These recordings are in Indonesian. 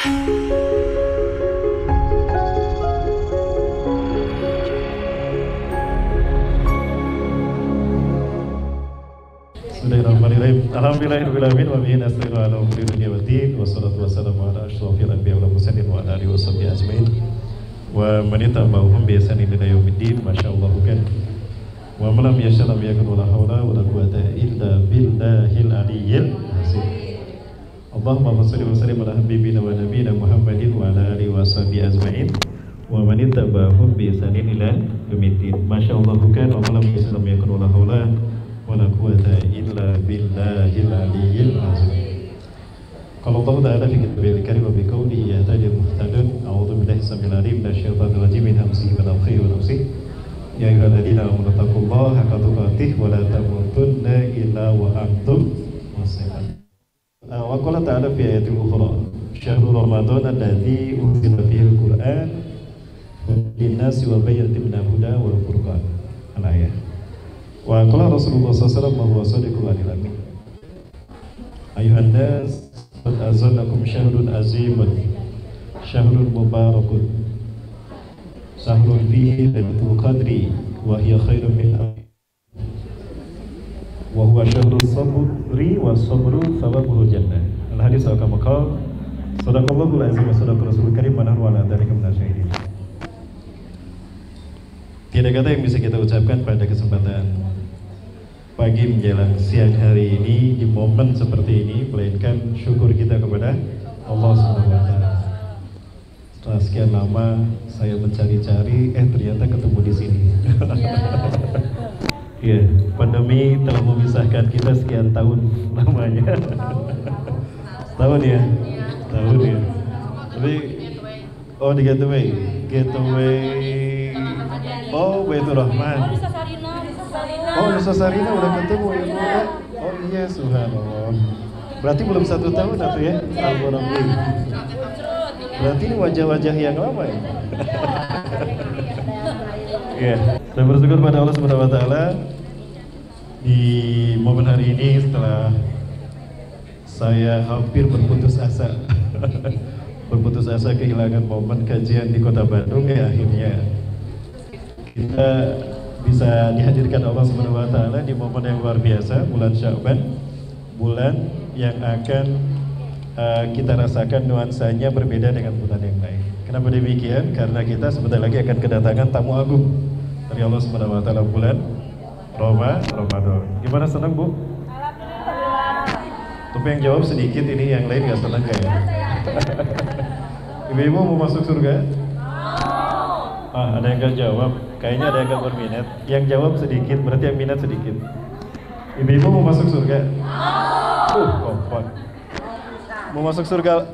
Bismillahirrahmanirrahim. Alhamdulillahirrahmanirrahim. Wa bihi nasta'inu ala umuri dunya waddin. Wassalatu wassalamu ala asyrofil anbiya wal mursalin wa ala alihi washabihi ajmain. Wa man ittaba'ahum bi ihsanin ila yaumiddin. Masyaallah kan. Wa man lam yasha lam yakun wala haula wala quwwata illa billahil aliyyil azim. Allahumma shalli wa sallim ala habibina wa nabiyina Muhammadin wa ala alihi washabihi ajmain. Wa man ittaba'ahum bi ihsanin ila yaumiddin. Masyaallah kan. Wa man lam yasha lam yakun wala haula wala quwwata illa billahil aliyyil azim. Qala Allah ta'ala fi kitabil karim wa bi qawlihi ya tajil muhtadun. A'udzu billahi samil alim minasyaitonir rajim min hamzihi wa nafthihi wa nafsihi. Ya ayyuhalladzina amanu taqullaha haqqa tuqatih wa la tamutunna illa wa antum muslimun. Wa qala ta'ala fi ayatil ukhra syahrul ramadan alladzi unzila fihi al-Qur'an lin-nasi wa bayyinatin minal huda wal furqan. Al-ayah. Wa qala Rasulullah sallallahu alaihi wasallam sadiqul amin. Ayuhan nas qad azalakum syahrun azimun syahrun mubarakun syahrun fihi lailatul qadri wa hiya khairun min wa huwa syahrus sabri wa sabru thawabuhul jannah. Al-hadis kama qala sadaqallahul azim wa sadaqa rasulul karim wa nahnu ala dzalika minasyahidin. Tiada kata yang bisa kita ucapkan pada kesempatan pagi menjelang siang hari ini di momen seperti ini melainkan syukur kita kepada Allah Subhanahu wa taala. Setelah sekian lama saya mencari-cari ternyata ketemu di sini. Iya, pandemi telah memisahkan kita sekian tahun lamanya. Tahun ya? Tahun ya. Tapi di Gateway. Oh, Baitur Rahman. Oh, Nusa Sarina udah ketemu ya. Oh iya, subhanallah. Berarti belum 1 tahun atau ya? Alhamdulillah. Berarti ini wajah-wajah yang lama ya. Iya. Saya bersyukur pada Allah Subhanahu wa taala di momen hari ini setelah saya hampir berputus asa. Berputus asa kehilangan momen kajian di Kota Bandung ya, akhirnya kita bisa dihadirkan Allah Subhanahu wa taala di momen yang luar biasa, bulan Sya'ban, bulan yang akan kita rasakan nuansanya berbeda dengan bulan yang lain. Kenapa demikian? Karena kita sebentar lagi akan kedatangan tamu agung dari Allah Subhanahu wa taala, bulan Ramadan. Gimana, senang Bu? Alhamdulillah. Tapi yang jawab sedikit ini, yang lain nggak senang kayak. Ibu-ibu mau masuk surga? Ada yang nggak jawab. Kayaknya ada yang nggak berminat. Yang jawab sedikit, berarti yang minat sedikit. Ibu-ibu mau masuk surga? Kompak. Mau masuk surga?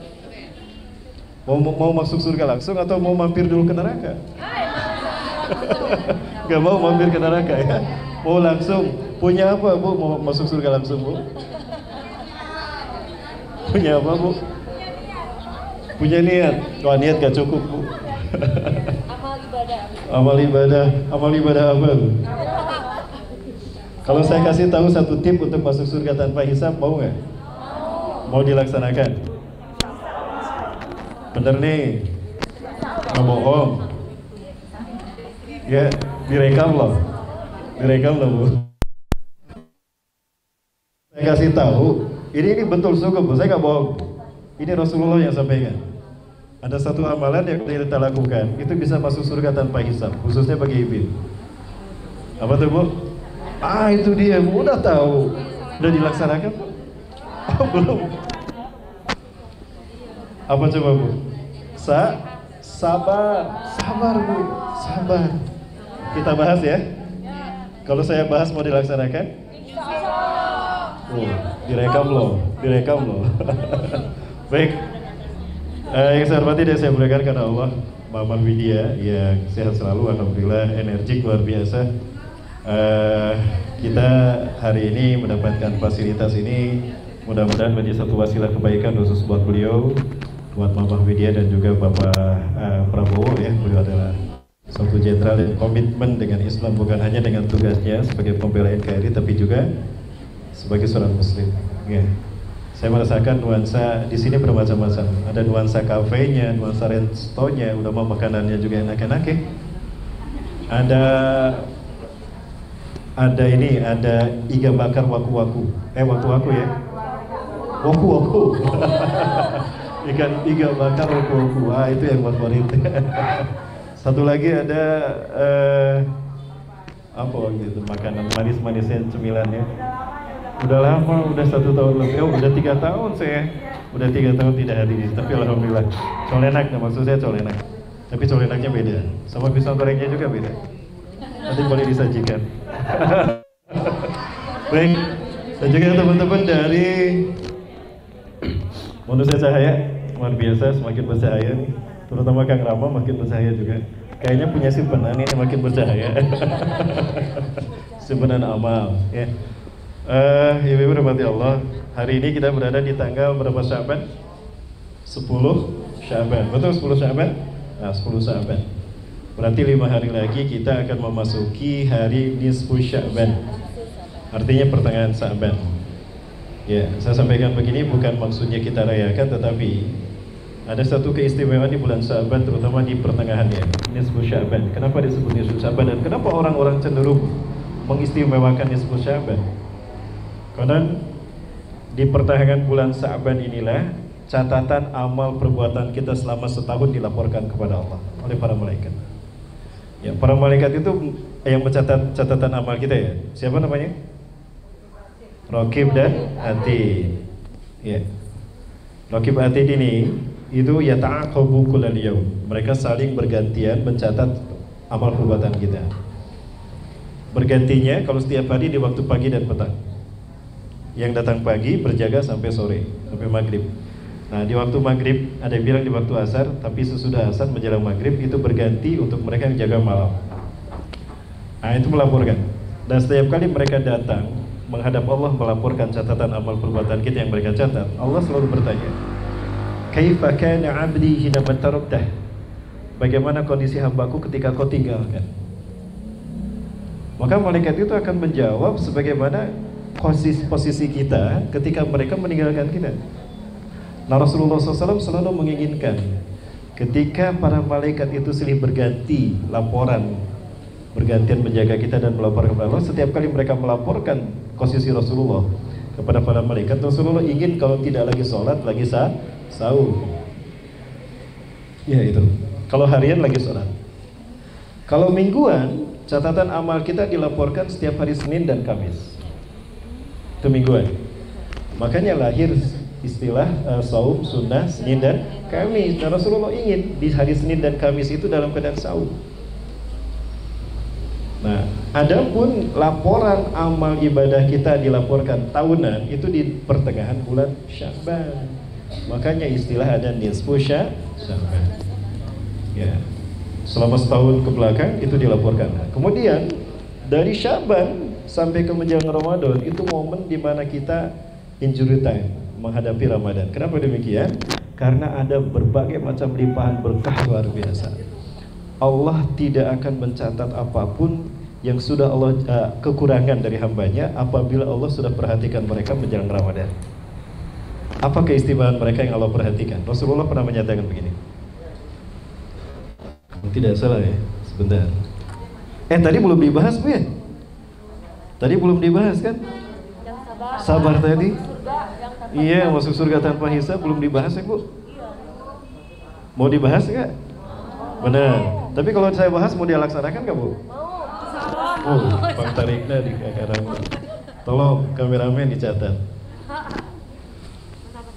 Mau masuk surga langsung atau mau mampir dulu ke neraka? Gak mau mampir ke neraka ya? Mau langsung? Punya apa Bu? Mau masuk surga langsung Bu? Punya apa Bu? Punya niat? Wah, niat gak cukup Bu. Amal ibadah apa? Kalau saya kasih tahu satu tip untuk masuk surga tanpa hisab, mau nggak? Mau dilaksanakan? Bener nih, nggak bohong. Ya, direkam loh Bu. Saya kasih tahu, ini betul sungguh Bu, saya nggak bohong. Ini Rasulullah yang sampaikan. Ada satu amalan yang kita lakukan, itu bisa masuk surga tanpa hisab, khususnya bagi ibu. Apa tuh Bu? Itu dia, Bu, udah tahu. Udah dilaksanakan Bu? Belum. Apa coba Bu? Sabar Bu, sabar. Kita bahas ya. Kalau saya bahas mau dilaksanakan? Direkam loh. Baik. Yang saya hormati dan saya muliakan karena Allah, Mama Widya yang sehat selalu, alhamdulillah, energik luar biasa. Kita hari ini mendapatkan fasilitas ini, mudah-mudahan menjadi satu wasilah kebaikan khusus buat beliau, buat Mama Widya dan juga Bapak Prabowo ya. Beliau adalah suatu jenderal yang komitmen dengan Islam, bukan hanya dengan tugasnya sebagai pembela NKRI tapi juga sebagai seorang muslim ya. Saya merasakan nuansa di sini bermacam-macam. Ada nuansa kafenya, nuansa restonya, udah mau makanannya juga enak-enak ya. Ada ini, ada iga bakar waku-waku. Waku-waku ya. Waku-waku. Iga bakar waku-waku. Wah, itu yang favorit. Satu lagi ada apa gitu, makanan manis-manisnya, cemilannya. Udah lama, udah 1 tahun lebih, udah 3 tahun saya. Udah 3 tahun tidak hadir, tapi alhamdulillah. Colenak, maksud saya colenak. Tapi colenaknya beda, sama pisang gorengnya juga beda. Nanti boleh disajikan. Baik, dan juga teman-teman dari Manusia Cahaya, luar biasa, semakin bercahaya nih. Terutama Kang Rama makin bercahaya juga. Kayaknya punya simpanan ini makin bercahaya. Simpanan amal ya. Ibu rahmati Allah, hari ini kita berada di tanggal berapa Sya'ban? 10 Sya'ban, betul 10 Sya'ban? Nah 10 Sya'ban, berarti 5 hari lagi kita akan memasuki hari nisfu Sya'ban, artinya pertengahan Sya'ban. Ya, saya sampaikan begini bukan maksudnya kita rayakan, tetapi ada satu keistimewaan di bulan Sya'ban, terutama di pertengahannya, nisfu Sya'ban. Kenapa disebut nisfu Sya'ban dan kenapa orang-orang cenderung mengistimewakan nisfu Sya'ban? Karena di pertengahan bulan Sya'ban inilah catatan amal perbuatan kita selama setahun dilaporkan kepada Allah oleh para malaikat. Ya, para malaikat itu yang mencatat catatan amal kita ya. Siapa namanya? Raqib dan Atid. Ya. Raqib Atid ini itu yata'aqabu kullal yaum. Mereka saling bergantian mencatat amal perbuatan kita. Bergantinya kalau setiap hari di waktu pagi dan petang. Yang datang pagi berjaga sampai sore, sampai maghrib. Nah di waktu maghrib, ada yang bilang di waktu asar, tapi sesudah asar menjelang maghrib itu berganti untuk mereka yang jaga malam. Nah itu melaporkan. Dan setiap kali mereka datang menghadap Allah melaporkan catatan amal perbuatan kita yang mereka catat, Allah selalu bertanya, Kaifa kana 'abdi hina tarakta? Bagaimana kondisi hambaku ketika kau tinggalkan? Maka malaikat itu akan menjawab sebagaimana posisi kita ketika mereka meninggalkan kita. Nah Rasulullah SAW selalu menginginkan ketika para malaikat itu silih berganti laporan, bergantian menjaga kita dan melaporkan kepada Allah. Setiap kali mereka melaporkan posisi Rasulullah kepada para malaikat, Rasulullah ingin kalau tidak lagi sholat, lagi sahur. Ya itu. Kalau harian lagi sholat. Kalau mingguan, catatan amal kita dilaporkan setiap hari Senin dan Kamis. Itu mingguan. Makanya lahir istilah saum sunnah Senin dan Kamis. Dan Rasulullah ingin di hari Senin dan Kamis itu dalam keadaan saum. Nah, adapun laporan amal ibadah kita dilaporkan tahunan itu di pertengahan bulan Sya'ban. Makanya istilah ada nisfu Sya'ban. Ya. Selama setahun ke belakang itu dilaporkan. Kemudian dari Sya'ban sampai ke menjelang Ramadan itu momen di mana kita injury time menghadapi Ramadan. Kenapa demikian? Karena ada berbagai macam limpahan berkah luar biasa. Allah tidak akan mencatat apapun yang sudah Allah kekurangan dari hambanya apabila Allah sudah perhatikan mereka menjelang Ramadan. Apa keistimewaan mereka yang Allah perhatikan? Rasulullah pernah menyatakan begini. Tidak salah ya, sebentar. Tadi belum dibahas Bu ya? Tadi belum dibahas kan? Yang sabar tadi? Iya, masuk surga tanpa hisab belum dibahas ya Bu? Mau dibahas nggak? Benar. Tapi kalau saya bahas mau dilaksanakan nggak Bu? Mau. Bang Tarikna di sekarang. Tolong kameramen dicatat.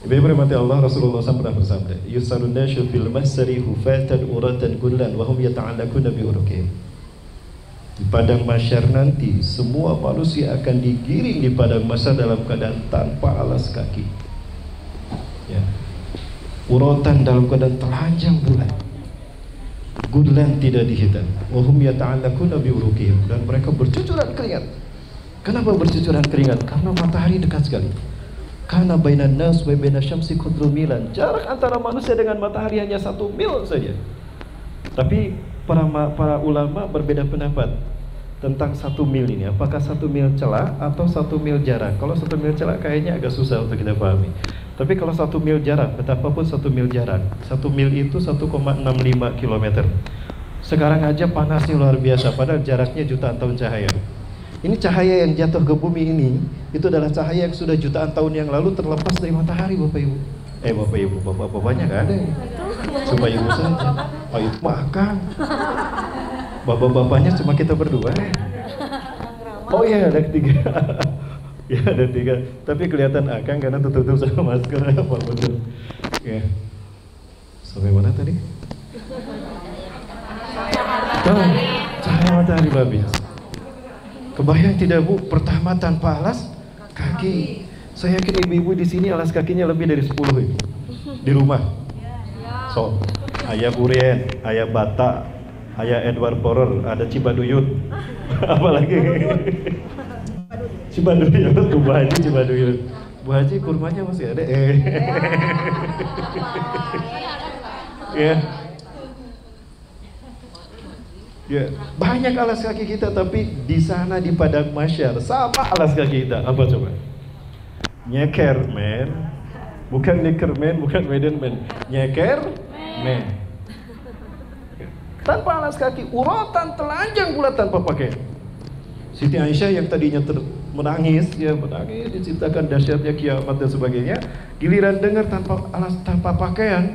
Ibu rahmati Allah, Rasulullah SAW pernah bersabda, "Yusarun nasyu fil mahsari hufatan uratan gullan wa hum yata'allaquna bi uruqihim." Di padang mahsyar nanti semua manusia akan digiring di padang mahsyar dalam keadaan tanpa alas kaki. Ya. Uratan dalam keadaan telanjang bulat. Gullan tidak dihitan. Wa hum yata'allaquna bi uruqihim, dan mereka bercucuran keringat. Kenapa bercucuran keringat? Karena matahari dekat sekali. Karena bainan nas wa bainas syamsi qadru milan. Jarak antara manusia dengan matahari hanya 1 mil saja. Tapi para ulama berbeda pendapat. tentang 1 mil ini. Apakah 1 mil celah atau 1 mil jarak? Kalau 1 mil celah kayaknya agak susah untuk kita pahami. Tapi kalau 1 mil jarak, betapapun 1 mil jarak, 1 mil itu 1,65 km. Sekarang aja panasnya luar biasa, padahal jaraknya jutaan tahun cahaya. Ini cahaya yang jatuh ke bumi ini, itu adalah cahaya yang sudah jutaan tahun yang lalu terlepas dari matahari, Bapak Ibu. Bapak Ibu, bapak-bapaknya gak ada ya? Cuma ibu saja. Oh itu makan. Bapak-bapaknya cuma kita berdua. Oh iya ada 3. Ya ada 3. Tapi kelihatan Akang karena tertutup sama masker. Pak betul. Ya. Sampai mana tadi? Cahaya matahari luar biasa. Kebayang tidak Bu? Pertama tanpa alas kaki. Saya yakin ibu-ibu di sini alas kakinya lebih dari 10 ini. Di rumah. So, ayah Urien, ayah Bata, ayah Edward Poror, ada Cibaduyut. Apalagi? Cibaduyut, Bu Haji Cibaduyut. Bu Haji kurmanya masih ada. Ya. Ya, banyak alas kaki kita, tapi di sana di padang mahsyar sama alas kaki kita. Apa coba? Nyeker men, bukan neker men, bukan Medan men, nyeker men. Tanpa alas kaki, urotan telanjang pula tanpa pakaian. Siti Aisyah yang tadinya menangis, ya menangis, diceritakan dahsyatnya kiamat dan sebagainya. Giliran dengar tanpa pakaian,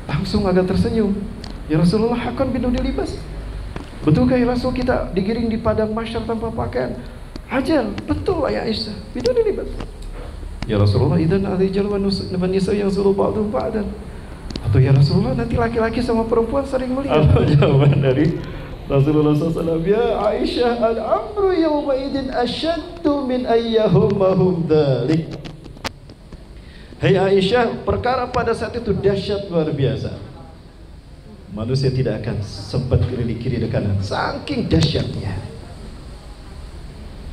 langsung agak tersenyum. Ya Rasulullah akan biduni libas. Betulkah ya Rasul kita digiring di padang mahsyar tanpa pakaian? Ajal, betul ya Aisyah. Biduni libas. Ya Rasulullah, idzan al-rijal wan nisa yang suruh ba'dhum ba'dan. Atau ya Rasulullah, nanti laki-laki sama perempuan sering melihat. Apa jawaban dari Rasulullah SAW? Ya Aisyah, al-amru yawma idin asyaddu min ayyahumahum dhalik. Hai Aisyah, perkara pada saat itu dahsyat luar biasa. Manusia tidak akan sempat kiri dan kanan, saking dahsyatnya.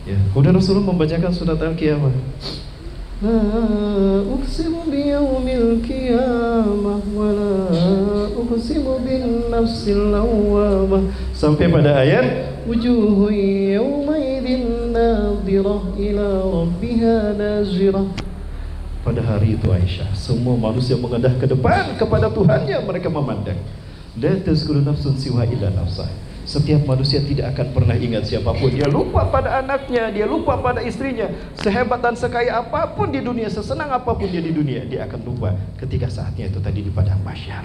Ya, kemudian Rasulullah membacakan surat Al-Qiyamah. La uqsimu biyawmil qiyamah wa la uqsimu bin nafsil lawwamah, sampai pada ayat wujuhun yawma idzin nadhirah ila rabbiha nazirah. Pada hari itu Aisyah, semua manusia mengendah ke depan kepada Tuhannya, mereka memandang. La tazkuru nafsun siwa illa nafsah. Setiap manusia tidak akan pernah ingat siapapun. Dia lupa pada anaknya, dia lupa pada istrinya. Sehebat dan sekaya apapun di dunia, sesenang apapun dia di dunia, dia akan lupa ketika saatnya itu tadi di padang mahsyar.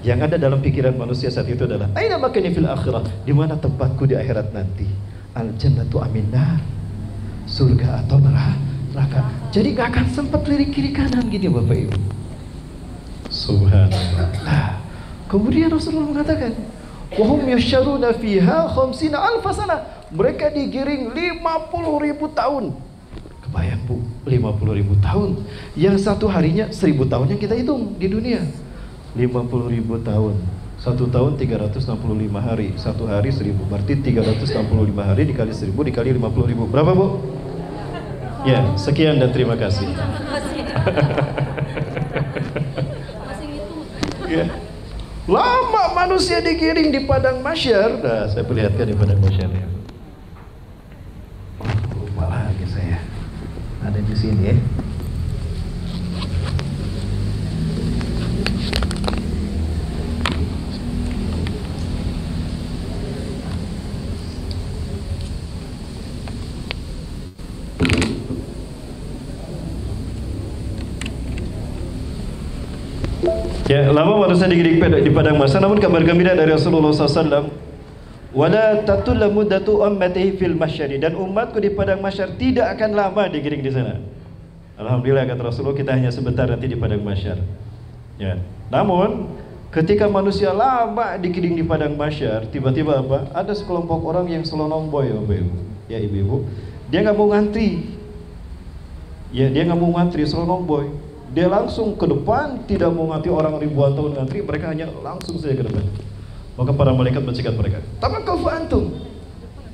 Yang ada dalam pikiran manusia saat itu adalah aina makani fil akhirah, di mana tempatku di akhirat nanti? Al jannatu aminnar, surga atau neraka. Jadi gak akan sempat lirik kiri kanan gini Bapak Ibu. Subhanallah. Nah, kemudian Rasulullah mengatakan, wahum yasharuna fiha khamsina alfasana. Mereka digiring 50.000 tahun. Kebayang Bu, 50.000 tahun. Yang satu harinya 1.000 tahun yang kita hitung di dunia. 50.000 tahun. 1 tahun 365 hari. 1 hari 1.000. Berarti 365 hari dikali 1.000 dikali 50.000. Berapa Bu? Ya, sekian dan terima kasih. Ya. Lama manusia digiring di padang mahsyar. Nah, saya perlihatkan di padang mahsyar ya. Lupa lagi saya. Ada di sini ya. Ya, lama manusia digiring di padang mahsyar, namun kabar gembira dari Rasulullah SAW, wala tatul muddatu ummatihi fil mahsyari, dan umatku di padang mahsyar tidak akan lama digiring di sana. Alhamdulillah kata Rasulullah, kita hanya sebentar nanti di padang mahsyar. Ya, namun ketika manusia lama digiring di padang mahsyar, tiba-tiba apa? Ada sekelompok orang yang selonong boy, ya ibu-ibu, dia nggak mau ngantri. Ya, dia nggak mau ngantri, selonong boy. Dia langsung ke depan, tidak mau ngantri orang ribuan tahun ngantri, mereka hanya langsung saja ke depan. Maka para malaikat mencegat mereka. Tamakkau fa antum.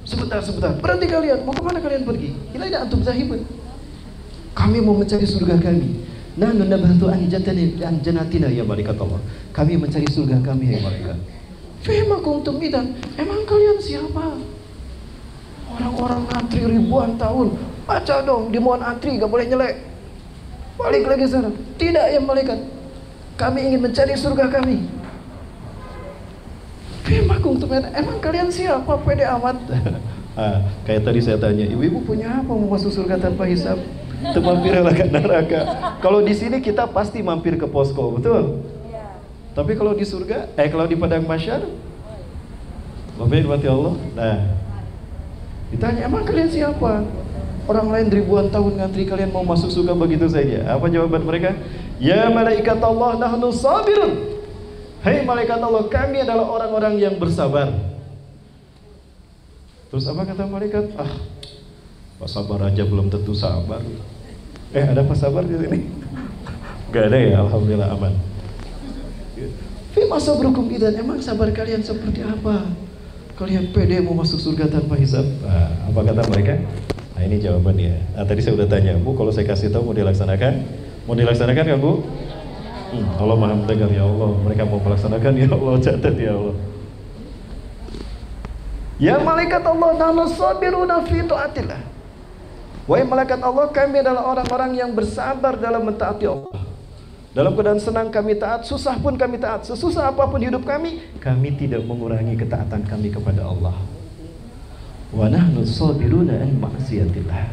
Sebentar, berhenti kalian. Mau kemana kalian pergi? Ilaina antum zahibun. Kami mau mencari surga kami. Nahnu nabhatu an jannatina ya malaikat Allah. Kami mencari surga kami ya malaikat. Fima kuntum idan, emang kalian siapa? Orang-orang antri ribuan tahun. Baca dong, di mohon antri, gak boleh nyelek. Balik lagi sana. Tidak ya malaikat, kami ingin mencari surga kami. Fima kuntum idan, emang kalian siapa? Pede amat. Kayak tadi saya tanya, ibu-ibu punya apa mau masuk surga tanpa hisab? Itu mampir ke neraka. Kalau di sini kita pasti mampir ke posko, betul? Tapi kalau di surga, kalau di padang mahsyar, Bapak Ibu Allah, nah, ditanya emang kalian siapa? Orang lain ribuan tahun ngantri, kalian mau masuk surga begitu saja. Apa jawaban mereka? Ya malaikat Allah, nahnu sabirun. Hei malaikat Allah, kami adalah orang-orang yang bersabar. Terus apa kata malaikat? Pak sabar aja belum tentu sabar. Ada Pak sabar di sini? Gak ada ya, alhamdulillah aman. Fima sabrukum idan, emang sabar kalian seperti apa? Kalian pede mau masuk surga tanpa hisab? Apa kata mereka? Ini jawabannya. Tadi saya udah tanya, Bu, kalau saya kasih tahu mau dilaksanakan? Mau dilaksanakan kan, Bu? Allah Maha mendengar, ya Allah. Mereka mau melaksanakan, ya Allah, catat ya Allah. Ya malaikat Allah, nahnu sabiruna fi taatillah. Wahai malaikat Allah, kami adalah orang-orang yang bersabar dalam mentaati Allah. Dalam keadaan senang kami taat, susah pun kami taat. Sesusah apapun hidup kami tidak mengurangi ketaatan kami kepada Allah. Wa nahnu sabiruna an ma'siyatillah.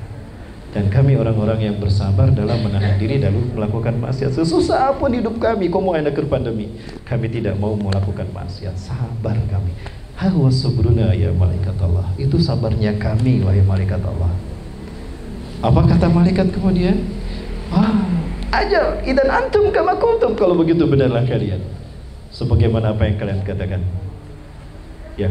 Dan kami orang-orang yang bersabar dalam menahan diri dalam melakukan maksiat. Sesusah apapun hidup kami, komo akhir pandemi, kami tidak mau melakukan maksiat. Sabar kami. Hawa sabruna ya malaikat Allah. Itu sabarnya kami, wahai malaikat Allah. Apa kata malaikat kemudian? Ajal, idan antum kama kuntum, kalau begitu benarlah kalian sebagaimana apa yang kalian katakan. Ya.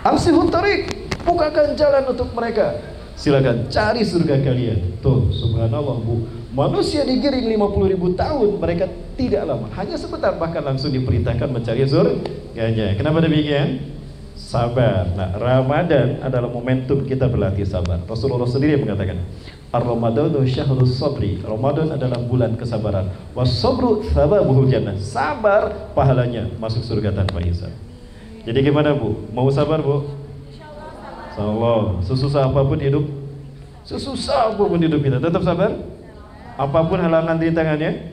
Amsihut tariq, bukakan jalan untuk mereka. Silakan cari surga kalian. Tuh, subhanallah, Bu. Manusia digiring 50.000 tahun, mereka tidak lama, hanya sebentar, bahkan langsung diperintahkan mencari surganya. Kenapa demikian? Sabar. Nah, Ramadan adalah momentum kita berlatih sabar. Rasulullah sendiri mengatakan, Ar-Ramadanu syahrus sabri. Ramadan adalah bulan kesabaran. Was-sabru thawabuhul jannah. Sabar pahalanya masuk surga tanpa hisab. Jadi gimana, Bu? Mau sabar, Bu? Insyaallah. Sesusah apapun hidup, sesusah apapun hidup kita tetap sabar. Apapun halangan di tangannya.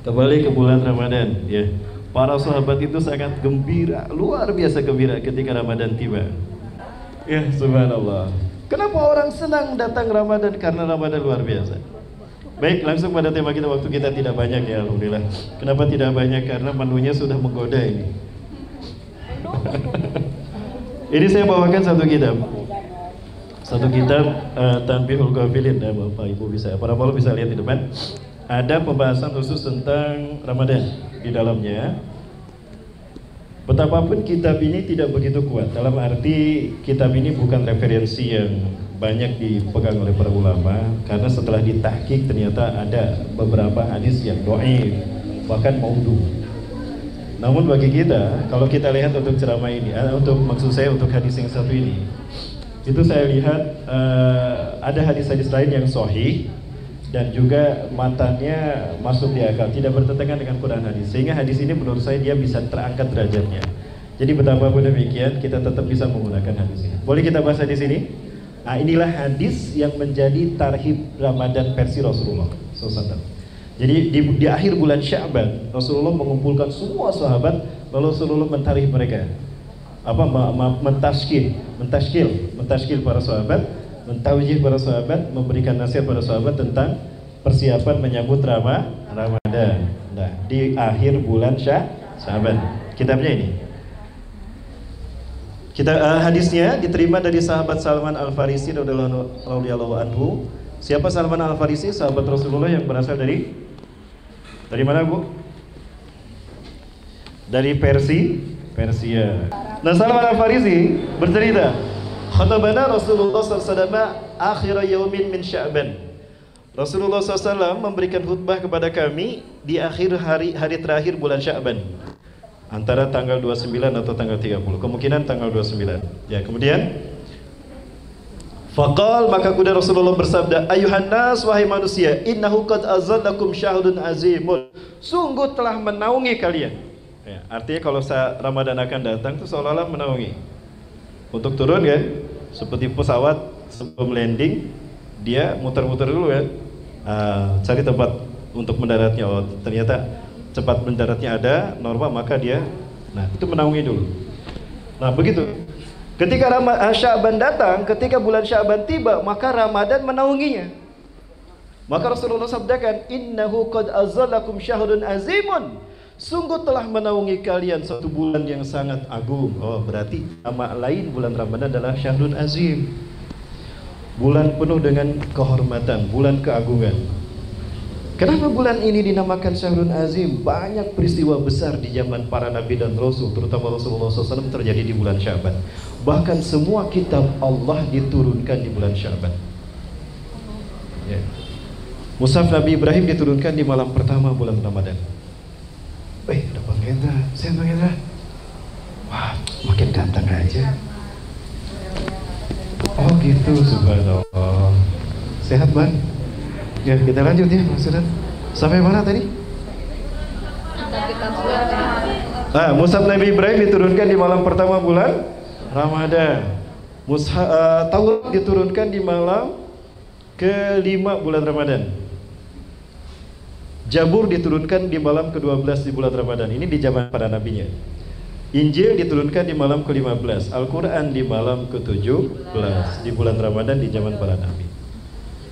Kembali ke bulan Ramadan, ya. Para sahabat itu sangat gembira, luar biasa gembira ketika Ramadan tiba. Ya, subhanallah. Kenapa orang senang datang Ramadan? Karena Ramadan luar biasa. Baik, langsung pada tema kita. Waktu kita tidak banyak ya, alhamdulillah. Kenapa tidak banyak? Karena menunya sudah menggoda ini. Ini saya bawakan satu kitab. Tanbihul Ghafilin, ya, Bapak Ibu bisa. Para malu bisa lihat di depan. Ada pembahasan khusus tentang Ramadan di dalamnya. Betapapun kitab ini tidak begitu kuat, dalam arti kitab ini bukan referensi yang banyak dipegang oleh para ulama, karena setelah ditahqiq ternyata ada beberapa hadis yang dhaif, bahkan maudhu. Namun bagi kita, kalau kita lihat untuk ceramah ini, maksud saya untuk hadis yang satu ini, itu saya lihat ada hadis-hadis lain yang sahih dan juga matanya masuk di akal, tidak bertentangan dengan Quran hadis, sehingga hadis ini menurut saya dia bisa terangkat derajatnya. Jadi betapapun demikian kita tetap bisa menggunakan hadis ini. Boleh kita bahas hadis ini? Nah, inilah hadis yang menjadi tarhib Ramadan versi Rasulullah SAW. Jadi di akhir bulan Sya'ban Rasulullah mengumpulkan semua sahabat, lalu Rasulullah mentarhib mereka, mentaskil para sahabat, mentauhid para sahabat, memberikan nasihat pada sahabat tentang persiapan menyambut Ramadan. Nah, di akhir bulan Sya'ban. Kitabnya ini. Hadisnya diterima dari sahabat Salman Al-Farisi radhiyallahu anhu. Siapa Salman Al-Farisi? Sahabat Rasulullah yang berasal dari mana, Bu? Dari Persia. Nah, Salman Al-Farisi bercerita, khatabana Rasulullah SAW akhir yaumin min Sya'ban. Rasulullah SAW memberikan khutbah kepada kami di akhir hari terakhir bulan Sya'ban, antara tanggal 29 atau tanggal 30, kemungkinan tanggal 29. Ya, kemudian faqal, maka kuda Rasulullah bersabda, ayuhan nas, wahai manusia, innahu qad azallakum syahrun azimun, sungguh telah menaungi kalian. Ya, artinya kalau Ramadan akan datang itu seolah-olah menaungi. Untuk turun kan, seperti pesawat sebelum landing dia muter-muter dulu kan, cari tempat untuk mendaratnya. Oh ternyata cepat mendaratnya ada normal, maka dia, nah itu menaungi dulu. Nah begitu. Ketika Sya'ban datang, ketika bulan Sya'ban tiba, maka Ramadan menaunginya. Maka Rasulullah sabdakan, innahu qad azallakum syahrun azimun. Sungguh telah menaungi kalian satu bulan yang sangat agung. Oh berarti nama lain bulan Ramadan adalah syahrun azim. Bulan penuh dengan kehormatan, bulan keagungan. Kenapa bulan ini dinamakan syahrun azim? Banyak peristiwa besar di zaman para nabi dan rasul, terutama Rasulullah SAW, terjadi di bulan Sya'ban. Bahkan semua kitab Allah diturunkan di bulan Sya'ban. Ya. Mushaf Nabi Ibrahim diturunkan di malam pertama bulan Ramadan. Ada Bang Hendra, saya Bang Hendra. Wah, makin ganteng aja. Oh gitu, subhanallah. Sehat Bang? Ya kita lanjut ya Mas Sudan. Sampai mana tadi? Mushaf Nabi Ibrahim diturunkan di malam pertama bulan Ramadan. Taurat diturunkan di malam ke-5 bulan Ramadan. Zabur diturunkan di malam ke-12 di bulan Ramadan. Ini di zaman para nabinya. Injil diturunkan di malam ke-15. Al-Quran di malam ke-17 di bulan Ramadan di zaman para nabi.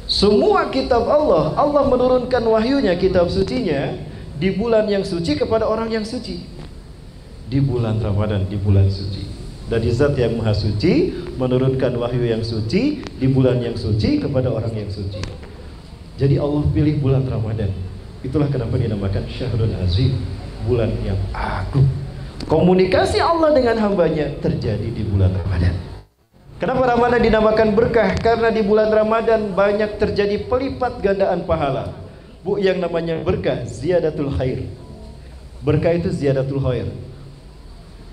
Semua kitab Allah, Allah menurunkan wahyunya, kitab sucinya di bulan yang suci kepada orang yang suci. Di bulan Ramadan, di bulan suci. Dari zat yang maha suci menurunkan wahyu yang suci di bulan yang suci kepada orang yang suci. Jadi Allah pilih bulan Ramadan. Itulah kenapa dinamakan Syahrul Azim, bulan yang agung. Komunikasi Allah dengan hambanya terjadi di bulan Ramadan. Kenapa Ramadan dinamakan berkah? Karena di bulan Ramadan banyak terjadi pelipat gandaan pahala. Bu, yang namanya berkah, ziyadatul khair. Berkah itu ziyadatul khair.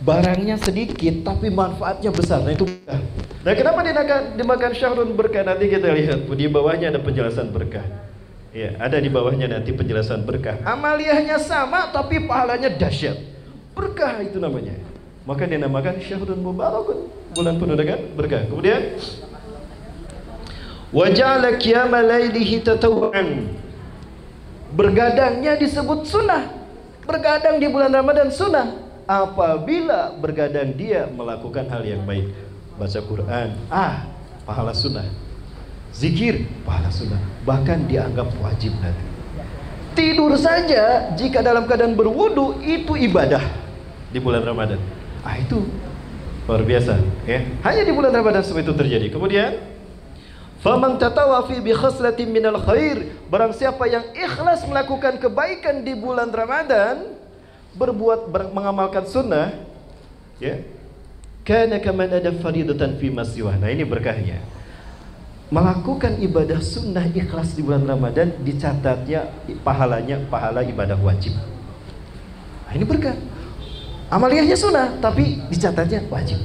Barangnya sedikit tapi manfaatnya besar. Nah itu berkah. Nah kenapa dinamakan syahrun berkah? Nanti kita lihat di bawahnya ada penjelasan berkah. Ya, ada di bawahnya nanti penjelasan berkah. Amaliyahnya sama tapi pahalanya dahsyat. Berkah itu namanya. Maka dinamakan syahrun mubarakun, bulan penuh dengan berkah. Kemudian wa ja'ala qiyama lailihi tatawwan. Bergadangnya disebut sunnah. Bergadang di bulan Ramadan sunnah. Apabila bergadang dia melakukan hal yang baik, baca Quran, pahala sunnah. Zikir, pahala sunnah. Bahkan dianggap wajib nanti. Tidur saja jika dalam keadaan berwudu itu ibadah di bulan Ramadan. Itu luar biasa ya. Hanya di bulan Ramadan semua itu terjadi. Kemudian faman tatawafi bi khaslatin minal khair, barang siapa yang ikhlas melakukan kebaikan di bulan Ramadan, mengamalkan sunnah ya, kana kaman ada faridatan fi masyiwah. Nah ini berkahnya. Melakukan ibadah sunnah ikhlas di bulan Ramadan, dicatatnya pahalanya pahala ibadah wajib. Nah, ini berkah. Amaliyahnya sunnah tapi dicatatnya wajib.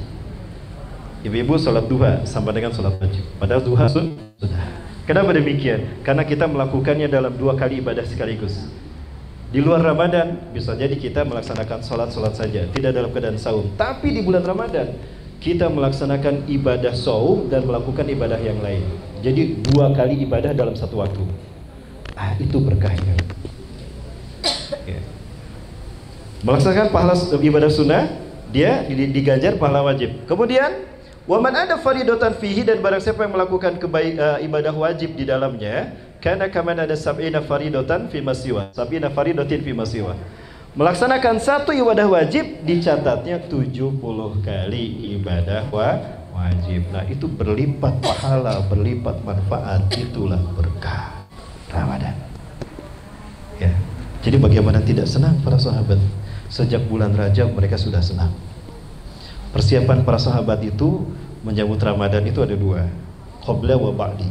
Ibu-ibu sholat duha sama dengan sholat wajib, padahal duha sunnah. Kenapa demikian? Karena kita melakukannya dalam 2 kali ibadah sekaligus. Di luar Ramadan bisa jadi kita melaksanakan sholat saja, tidak dalam keadaan saum. Tapi di bulan Ramadan kita melaksanakan ibadah saum dan melakukan ibadah yang lain. Jadi 2 kali ibadah dalam satu waktu. Itu berkahnya. Ya. Melaksanakan pahala ibadah sunnah, dia diganjar pahala wajib. Kemudian waman ada faridatan fihi, dan barang siapa yang melakukan ibadah wajib di dalamnya, karena kaman ada sab'ina faridatan fi masiwa, sab'ina faridatin fi masiwa. Melaksanakan 1 ibadah wajib dicatatnya 70 kali ibadah wajib. Nah itu berlipat pahala, berlipat manfaat. Itulah berkah Ramadan ya. Jadi bagaimana tidak senang para sahabat? Sejak bulan Rajab mereka sudah senang. Persiapan para sahabat itu menyambut Ramadan itu ada 2, qabla wa ba'di.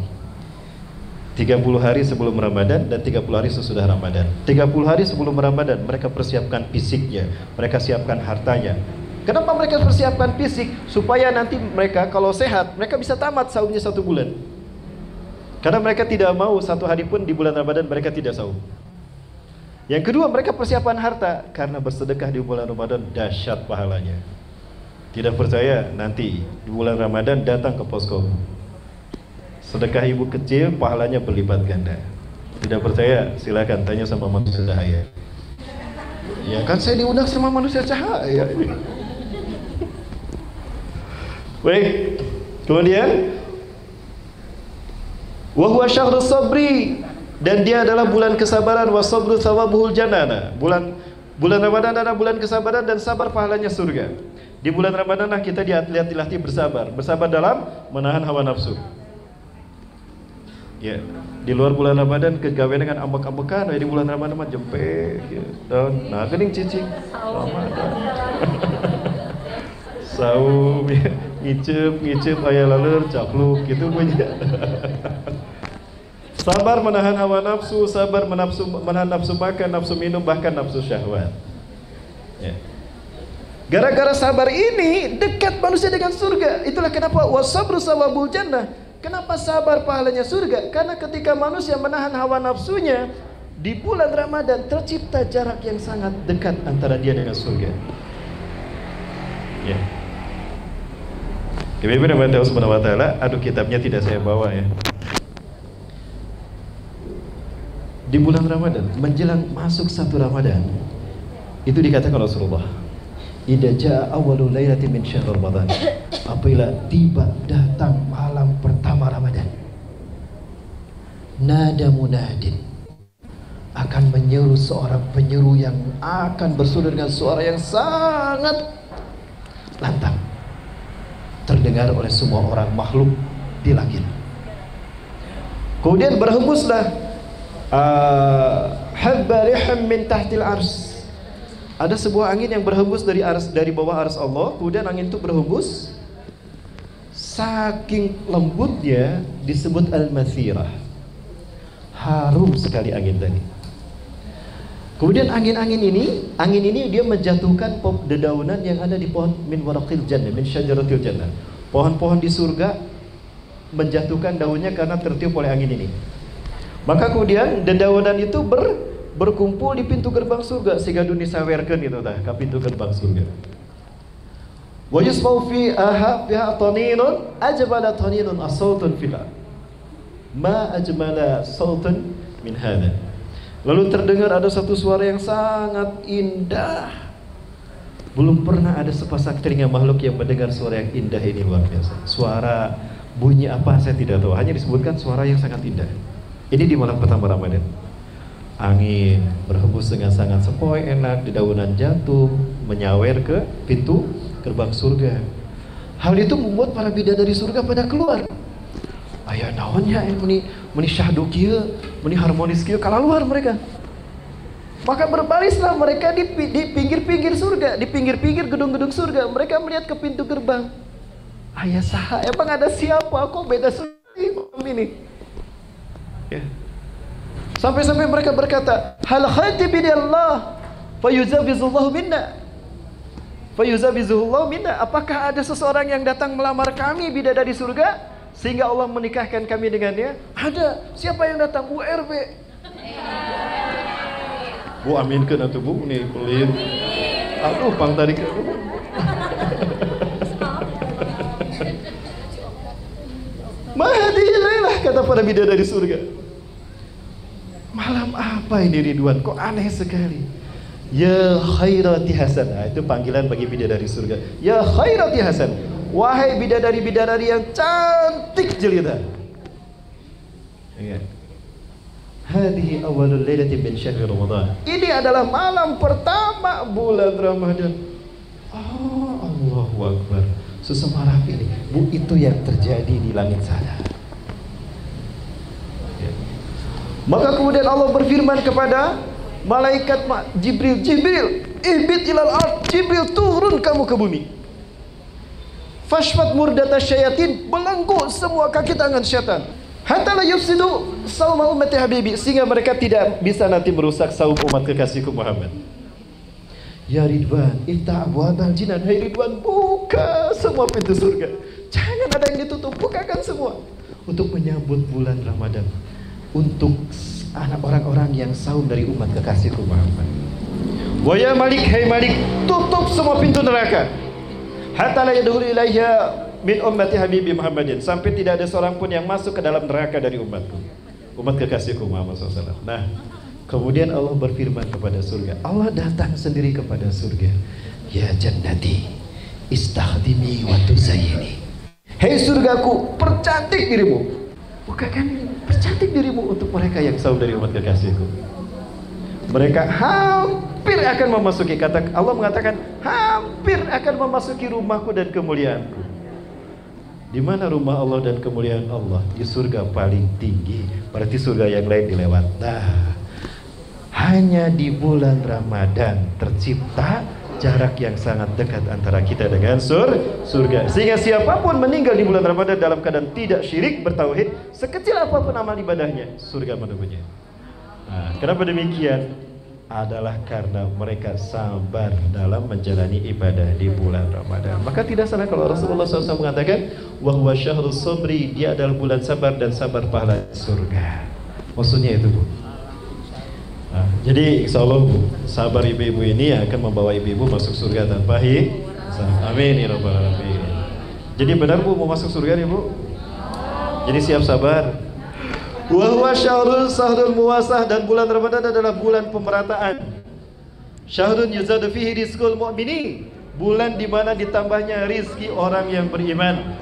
30 hari sebelum Ramadan dan 30 hari sesudah Ramadan. 30 hari sebelum Ramadan mereka persiapkan fisiknya, mereka siapkan hartanya. Kenapa mereka persiapkan fisik? Supaya nanti mereka kalau sehat, mereka bisa tamat saumnya 1 bulan. Karena mereka tidak mau 1 hari pun di bulan Ramadan mereka tidak saum. Yang kedua, mereka persiapan harta karena bersedekah di bulan Ramadan dahsyat pahalanya. Tidak percaya, nanti di bulan Ramadan datang ke posko. Sedekah ibu kecil pahalanya berlipat ganda. Tidak percaya, silakan tanya sama manusia cahaya. Ya kan saya diundang sama manusia cahaya. Baik. Kemudian wa huwa syahrus sabri, dan dia adalah bulan kesabaran, wasabru thawabuhul jannah. Bulan Ramadan adalah bulan kesabaran dan sabar pahalanya surga. Di bulan Ramadan lah kita dilatih bersabar. Bersabar dalam menahan hawa nafsu. Ya, di luar bulan Ramadan kegawe dengan ambek-ambekan, di bulan Ramadan mah jempe gitu. Nah, geuning cicing. Ramadan. Saum ya, ngicep aya laleur cakluk gitu punya. Sabar menahan hawa nafsu, sabar menahan nafsu makan, nafsu minum, bahkan nafsu syahwat. Ya. Gara-gara sabar ini dekat manusia dengan surga. Itulah kenapa wasabru sawabul jannah. Kenapa sabar pahalanya surga? Karena ketika manusia menahan hawa nafsunya di bulan Ramadan, tercipta jarak yang sangat dekat antara dia dengan surga. Ya. Kemudian Allah Subhanahu wa taala, aduh kitabnya tidak saya bawa ya. Di bulan Ramadan, menjelang masuk satu Ramadan, itu dikatakan Rasulullah, idza jaa awwalul lailatin min syahr Ramadan, apabila tiba datang malam pertama Ramadan, nada munadin, akan menyeru seorang penyeru yang akan bersuara dengan suara yang sangat lantang, terdengar oleh semua orang makhluk di langit. Kemudian berhembuslah habba riham min tahtil ars. Ada sebuah angin yang berhembus dari bawah ars Allah. Kemudian angin itu berhembus, saking lembutnya disebut al-mathirah. Harum sekali angin tadi. Kemudian angin ini dia menjatuhkan dedaunan yang ada di pohon min waraqil jannah, min syajaratil jannah. Pohon-pohon di surga menjatuhkan daunnya karena tertiup oleh angin ini. Maka kemudian dedaunan itu berkumpul di pintu gerbang surga sehingga dunia sawerkeun itu tah ka pintu gerbang surga. Wa yusma'u fiha taninun ajmala taninun as-sautun fil ma ajmala sautun min hada. Lalu terdengar ada satu suara yang sangat indah. Belum pernah ada sepasak telinga makhluk yang mendengar suara yang indah ini, luar biasa. Suara bunyi apa saya tidak tahu, hanya disebutkan suara yang sangat indah. Ini di malam pertama Ramadan. Angin berhembus dengan sangat sepoi, enak, dedaunan jatuh, menyawer ke pintu gerbang surga. Hal itu membuat para bidadari surga pada keluar. Aya naonnya meni syahdu kieu, meni harmonis kieu, kalaluar mereka. Maka berbarislah mereka di pinggir-pinggir surga, di pinggir-pinggir gedung-gedung surga. Mereka melihat ke pintu gerbang. Aya saha? Emang ada siapa? Kok beda sekali ini? Ya. Sampai-sampai mereka berkata, hal khatibi Allah fayuzabizullahu minna. Fayuzabizullahu minna. Apakah ada seseorang yang datang melamar kami bidadari surga sehingga Allah menikahkan kami dengannya? Ada. Siapa yang datang? Bu RW. Bu aminkeun atuh Bu nih kulit. Aduh pang tarik. Mahadilah kata para bidadari surga. Malam apa ini Ridwan? Kok aneh sekali. Ya khairati hasan. Nah, itu panggilan bagi bidadari surga. Ya khairati hasan. Wahai bidadari-bidadari yang cantik jelita. Ingat. Hadhihi awwalul lailatin min syahri Ramadan. Ini adalah malam pertama bulan Ramadan. Oh, Allahu Akbar. Sesemarak ini. Bu, itu yang terjadi di langit sana. Ya. Maka kemudian Allah berfirman kepada malaikat Jibril, ihbit ilal ard, Jibril turun kamu ke bumi. Fashfat murdata syayatin, belenggu semua kaki tangan syaitan. Hatta la yufsidu sauma ummati habibi, sehingga mereka tidak bisa nanti merusak saum umat kekasihku Muhammad. Ya Ridwan, iftah abwaabal jinan. Hai Ridwan, buka semua pintu surga. Jangan ada yang ditutup, bukakan semua. Untuk menyambut bulan Ramadan. Untuk anak orang-orang yang saum dari umat kekasihku Muhammad. Wa ya Malik, hai Malik, tutup semua pintu neraka. Hatta la yadkhulu ilaiha min ummati habibi Muhammadin, sampai tidak ada seorang pun yang masuk ke dalam neraka dari umatku, umat kekasihku Muhammad SAW. Nah, kemudian Allah berfirman kepada surga. Allah datang sendiri kepada surga. Ya jannati, istakhdimi wa tuzayyini. Hei surgaku, percantik dirimu. Bukakan percantik dirimu untuk mereka yang saum dari umat kekasihku. Mereka hampir akan memasuki, kata Allah mengatakan, hampir akan memasuki rumahku dan kemuliaanku. Di mana rumah Allah dan kemuliaan Allah? Di surga paling tinggi. Berarti surga yang lain dilewat. Nah, hanya di bulan Ramadan tercipta jarak yang sangat dekat antara kita dengan surga. Sehingga siapapun meninggal di bulan Ramadan dalam keadaan tidak syirik, bertauhid, sekecil apapun amal ibadahnya, surga menunggunya. Nah, kenapa demikian? Adalah karena mereka sabar dalam menjalani ibadah di bulan Ramadan. Maka tidak salah kalau Rasulullah SAW mengatakan, wa huwa syahrus sabri, dia adalah bulan sabar dan sabar pahala surga. Maksudnya itu, Bu. Nah, jadi insya Allah sabar ibu-ibu ini akan membawa ibu-ibu masuk surga tanpa hisab. Amin ya rabbal alamin. Jadi benar Bu mau masuk surga nih Bu? Jadi siap sabar. Wa huwa syahrul muwasah, dan bulan Ramadan adalah bulan pemerataan. Syahrun yuzadu fihi rizqul mu'minin, bulan di mana ditambahnya rizki orang yang beriman.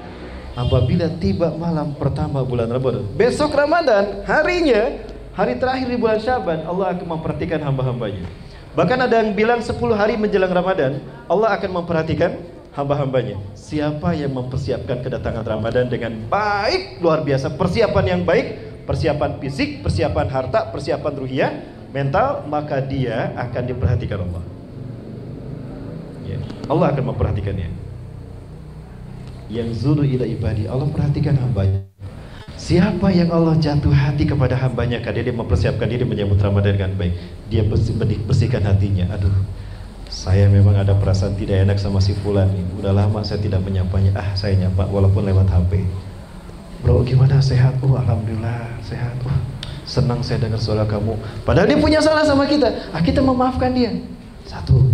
Apabila tiba malam pertama bulan Ramadan, besok Ramadan, harinya hari terakhir di bulan Syaban, Allah akan memperhatikan hamba-hambanya. Bahkan ada yang bilang 10 hari menjelang Ramadan, Allah akan memperhatikan hamba-hambanya. Siapa yang mempersiapkan kedatangan Ramadan dengan baik, luar biasa, persiapan yang baik, persiapan fisik, persiapan harta, persiapan ruhiyah, mental, maka dia akan diperhatikan Allah. Ya, Allah akan memperhatikannya. Yang zuru ila ibadi, Allah perhatikan hambanya. Siapa yang Allah jatuh hati kepada hambanya, karena dia mempersiapkan diri menyambut Ramadan dengan baik, dia bersihkan hatinya. Aduh, saya memang ada perasaan tidak enak sama si fulan ini. Udah lama saya tidak menyapanya. Saya nyapa walaupun lewat HP. Bro, gimana, sehat? Oh, alhamdulillah sehat. Oh, senang saya dengar suara kamu. Padahal dia punya salah sama kita. Kita memaafkan dia. Satu,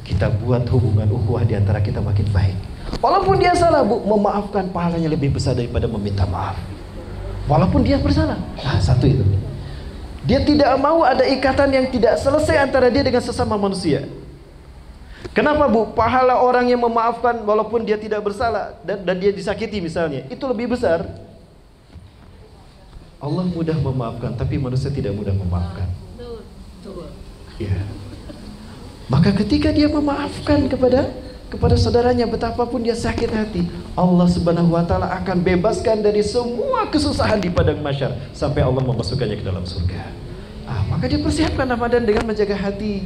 kita buat hubungan ukhuwah di antara kita makin baik. Walaupun dia salah, Bu, memaafkan pahalanya lebih besar daripada meminta maaf. Walaupun dia bersalah. Nah, satu itu. Dia tidak mau ada ikatan yang tidak selesai antara dia dengan sesama manusia. Kenapa, Bu? Pahala orang yang memaafkan walaupun dia tidak bersalah dan dia disakiti misalnya, itu lebih besar. Allah mudah memaafkan, tapi manusia tidak mudah memaafkan. Ya. Maka ketika dia memaafkan kepada saudaranya, betapapun dia sakit hati, Allah Subhanahu wa taala akan bebaskan dari semua kesusahan di padang mahsyar sampai Allah memasukkannya ke dalam surga. Maka dia persiapkan Ramadan dengan menjaga hati.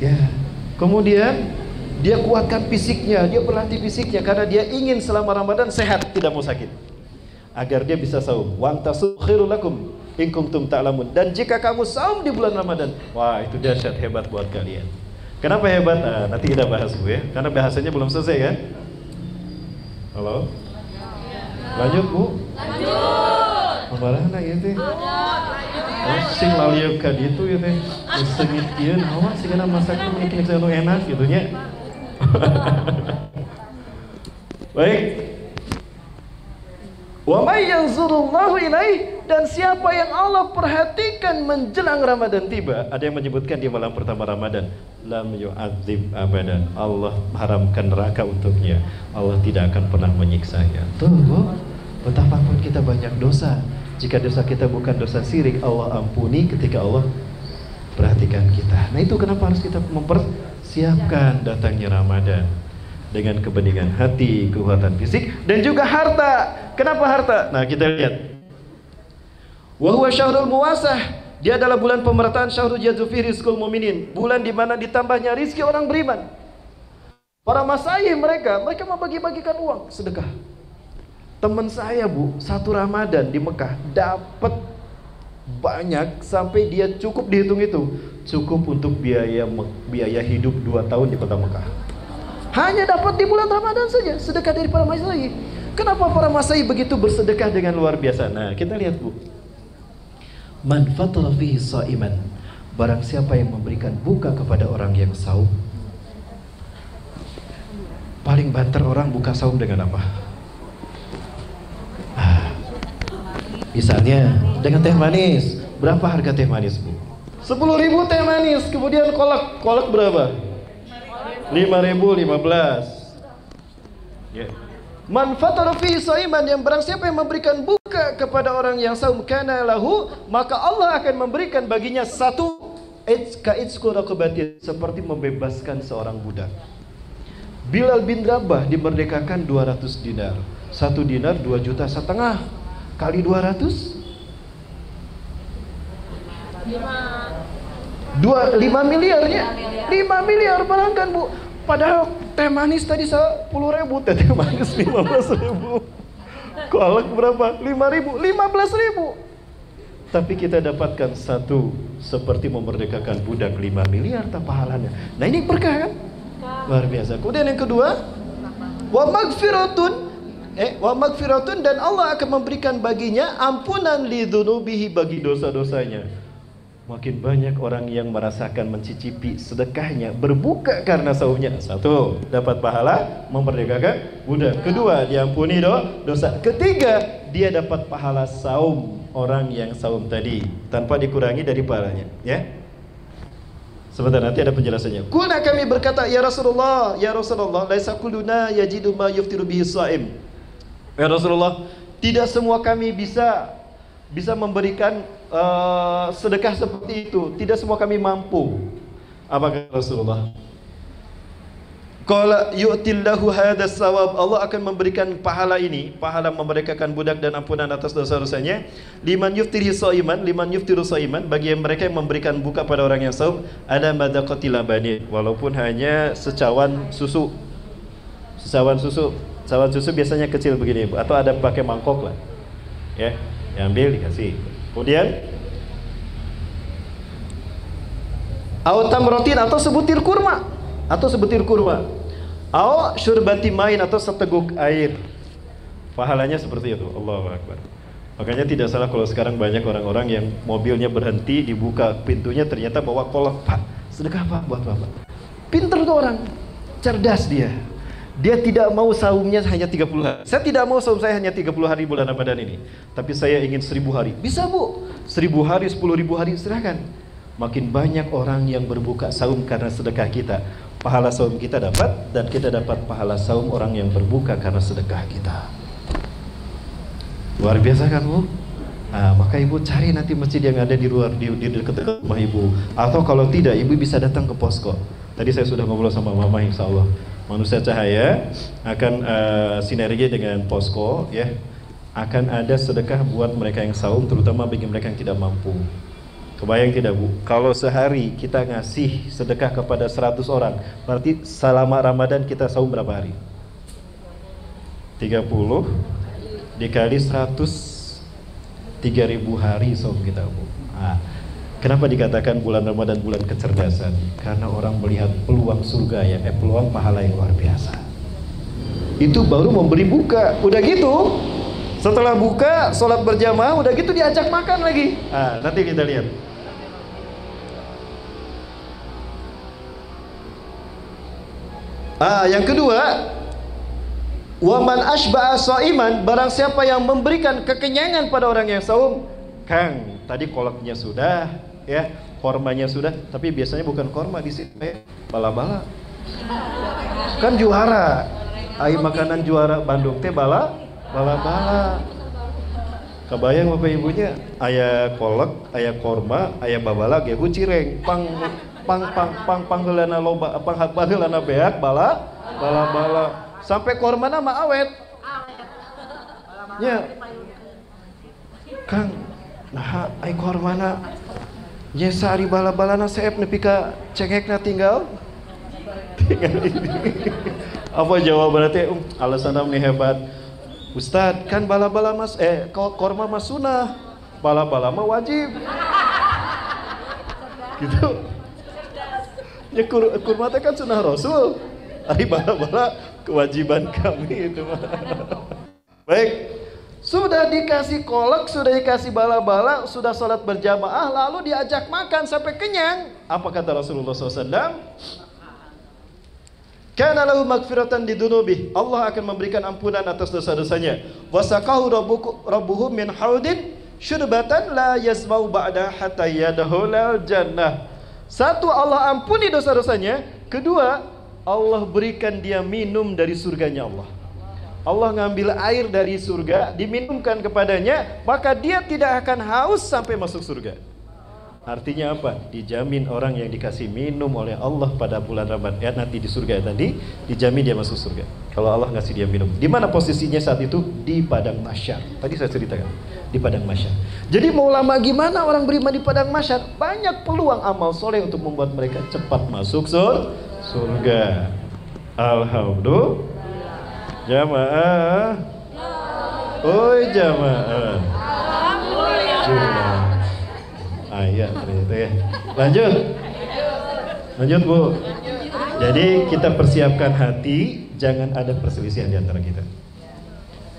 Ya. Kemudian dia kuatkan fisiknya, dia berlatih fisiknya karena dia ingin selama Ramadan sehat, tidak mau sakit. Agar dia bisa saum. Wa antasum khairul lakum in kuntum ta'lamun. Dan jika kamu saum di bulan Ramadan, wah itu dahsyat, hebat buat kalian. Kenapa hebat? Nanti kita bahas, Bu, ya. Karena bahasanya belum selesai kan? Halo? Lanjut, Bu? Lanjut. Kemana ya teh? Oh, sing lalieu ka ditu ya teh. Sengit ieu naon sing kana masakna mikir anu enak gitu nya. Baik. Wa may yanzurullahu ilaih, dan siapa yang Allah perhatikan menjelang Ramadan tiba, ada yang menyebutkan di malam pertama Ramadan, lam yu'adzib abadan, Allah haramkan neraka untuknya, Allah tidak akan pernah menyiksanya. Tuh, Bu, betapapun kita banyak dosa, jika dosa kita bukan dosa syirik, Allah ampuni ketika Allah perhatikan kita. Nah, itu kenapa harus kita mempersiapkan datangnya Ramadan dengan kebeningan hati, kekuatan fisik, dan juga harta. Kenapa harta? Nah, kita lihat. Wa huwa syahrul muwasah, dia adalah bulan pemerataan, syahrul yadzu fihi rizqul mu'minin, bulan di mana ditambahnya rizki orang beriman. Para masyayikh mereka membagi-bagikan uang sedekah. Teman saya, Bu, satu Ramadan di Mekah dapat banyak sampai dia cukup, dihitung itu cukup untuk biaya hidup 2 tahun di kota Mekah. Hanya dapat di bulan Ramadan saja sedekah dari para masyayikh. Kenapa para masyayikh begitu bersedekah dengan luar biasa? Nah, kita lihat, Bu. Man fatara fihi sha'iman, barang siapa yang memberikan buka kepada orang yang saum. Paling banter orang buka saum dengan apa? Misalnya dengan teh manis. Berapa harga teh manis, Bu? 10.000 teh manis. Kemudian kolak berapa? 5.000, 15. Ya. Man fatara fi shaiman, yang barang siapa yang memberikan buka kepada orang yang saum, kana lahu, maka Allah akan memberikan baginya satu ka'itsku raqabatin, seperti membebaskan seorang budak. Bilal bin Rabah dimerdekakan 200 dinar. 1 dinar 2,5 juta kali 200 5 miliar ya. 5 miliar barangkan, Bu. Padahal teh manis tadi 10.000, teh manis 15.000. Kolak berapa? 5.000, 15.000. Tapi kita dapatkan satu seperti memerdekakan budak 5 miliar tak pahalanya. Nah ini berkah kan? Luar biasa. Kemudian yang kedua, wa magfiratun, dan Allah akan memberikan baginya ampunan li dzunubihi, bagi dosa-dosanya. Makin banyak orang yang merasakan mencicipi sedekahnya, berbuka karena saumnya. Satu, dapat pahala memerdekakan budak. Kedua, diampuni dosa. Ketiga, dia dapat pahala saum orang yang saum tadi tanpa dikurangi dari pahalanya, ya. Sebentar, nanti ada penjelasannya. Kulna, kami berkata, ya Rasulullah, laisa kulluna yajidu ma yuftiru bihi shaim. Ya Rasulullah, tidak semua kami bisa memberikan sedekah seperti itu. Tidak semua kami mampu. Apa kata Rasulullah? Qala yu'tillahu hadas sawab, Allah akan memberikan pahala ini, pahala memerdekakan budak dan ampunan atas dosa-dosanya. Liman yuftiru shaiman, bagi mereka yang memberikan buka pada orang yang saum, ada madaqati labanin, walaupun hanya secawan susu. Secawan susu biasanya kecil begini, Bu, atau ada pakai mangkok lah. Ya, diambil dikasih. Kemudian tamrotin, atau sebutir kurma, syurbati main, atau seteguk air. Pahalanya seperti itu. Allahu Akbar. Makanya tidak salah kalau sekarang banyak orang-orang yang mobilnya berhenti, dibuka pintunya, ternyata bawa kolak. Pak, sedekah Pak buat Bapak. Pinter tuh orang, cerdas dia. Dia tidak mau saumnya hanya 30 hari. Saya tidak mau saum saya hanya 30 hari bulan Ramadan ini, tapi saya ingin 1000 hari. Bisa, Bu. 1000 hari, 10.000 hari, silahkan. Makin banyak orang yang berbuka saum karena sedekah kita, pahala saum kita dapat, dan kita dapat pahala saum orang yang berbuka karena sedekah kita. Luar biasa kan, Bu? Nah, maka Ibu cari nanti masjid yang ada di luar, di dekat rumah Ibu. Atau kalau tidak, Ibu bisa datang ke posko. Tadi saya sudah ngobrol sama Mama, insya Allah. Manusia Cahaya akan sinergi dengan posko, ya. Akan ada sedekah buat mereka yang saum, terutama bagi mereka yang tidak mampu. Kebayang tidak, Bu? Kalau sehari kita ngasih sedekah kepada 100 orang, berarti selama Ramadan kita saum berapa hari? 30 dikali 100, 3.000 hari saum kita, Bu. Nah, kenapa dikatakan bulan Ramadan bulan kecerdasan? Karena orang melihat peluang surga peluang pahala yang luar biasa. Itu baru memberi buka. Udah gitu, setelah buka, sholat berjamaah, udah gitu diajak makan lagi. Nah, nanti kita lihat. Yang kedua, waman asba'a shaiman, barang siapa yang memberikan kekenyangan pada orang yang saum. Kang, tadi kolaknya sudah, ya, kormanya sudah, tapi biasanya bukan korma di sini, bala-bala. Kan juara. Makanan juara Bandung teh bala-bala. Kebayang Bapak Ibunya, aya kolak, aya korma, aya babala, ge cireng, pangheulana loba, pangheulana beak, bala-bala. Sampai kormana mah awet. Ya. Kang, nah ai kormana nya sari bala-balana seep nepi ka cengekna tinggal ini. Apa jawabannya teh? Alasan namanya hebat. Ustad, kan bala-bala mas korma mas sunah, bala-bala mah wajib. Gitu. Ya kurma teh kan sunah Rasul. Ari bala-bala kewajiban kami itu mah. Baik. Sudah dikasih kolak, sudah dikasih bala-bala, sudah sholat berjamaah, lalu diajak makan sampai kenyang. Apa kata Rasulullah SAW? Kana lahu magfiratan lidunubih. Allah akan memberikan ampunan atas dosa-dosanya. Wasaqahu rabbuhu min haudin syurbatan la yasmau ba'da hatta yadkhulal jannah. Satu, Allah ampuni dosa-dosanya. Kedua, Allah berikan dia minum dari surganya Allah. Allah ngambil air dari surga, diminumkan kepadanya, maka dia tidak akan haus sampai masuk surga. Artinya apa? Dijamin orang yang dikasih minum oleh Allah pada bulan Ramadan nanti di surga tadi, dijamin dia masuk surga. Kalau Allah ngasih dia minum. Di mana posisinya saat itu? Di padang mahsyar. Tadi saya ceritakan, di padang mahsyar. Jadi mau lama gimana orang beriman di padang mahsyar? Banyak peluang amal soleh untuk membuat mereka cepat masuk surga. Alhamdulillah. Jamaah. Oi jamaah. Alhamdulillah. Ayat ternyata ya. Lanjut Bu. Jadi kita persiapkan hati, jangan ada perselisihan di antara kita.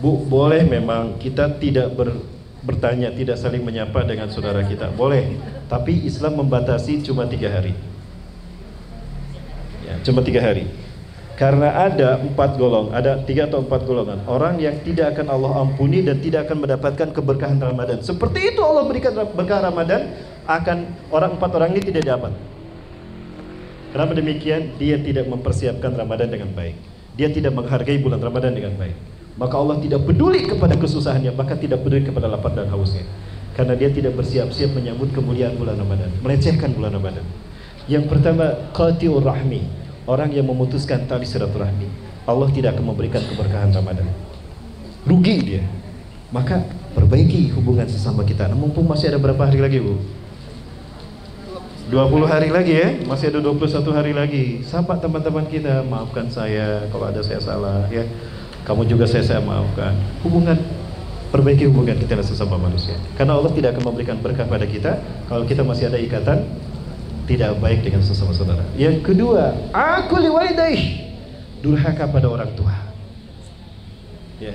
Bu, boleh memang kita tidak bertanya, tidak saling menyapa dengan saudara kita, boleh. Tapi Islam membatasi cuma 3 hari. Ya, cuma 3 hari. Karena ada 4 golongan, ada 3 atau 4 golongan orang yang tidak akan Allah ampuni dan tidak akan mendapatkan keberkahan Ramadan. Seperti itu Allah berikan berkah Ramadan, akan 4 orang ini tidak dapat. Kenapa demikian? Dia tidak mempersiapkan Ramadan dengan baik. Dia tidak menghargai bulan Ramadan dengan baik. Maka Allah tidak peduli kepada kesusahannya, maka tidak peduli kepada lapar dan hausnya. Karena dia tidak bersiap-siap menyambut kemuliaan bulan Ramadan, melecehkan bulan Ramadan. Yang pertama, qati'ur rahmi. Orang yang memutuskan tali silaturahmi, Allah tidak akan memberikan keberkahan Ramadan. Rugi dia. Maka perbaiki hubungan sesama kita. Mumpung masih ada berapa hari lagi Bu? 20 hari lagi ya. Masih ada 21 hari lagi. Sapa teman-teman kita, maafkan saya kalau ada saya salah ya. Kamu juga saya maafkan. Perbaiki hubungan kita sesama manusia. Karena Allah tidak akan memberikan berkah pada kita kalau kita masih ada ikatan tidak baik dengan sesama saudara. Yang kedua, aku liwalidayh, durhaka pada orang tua. Ya.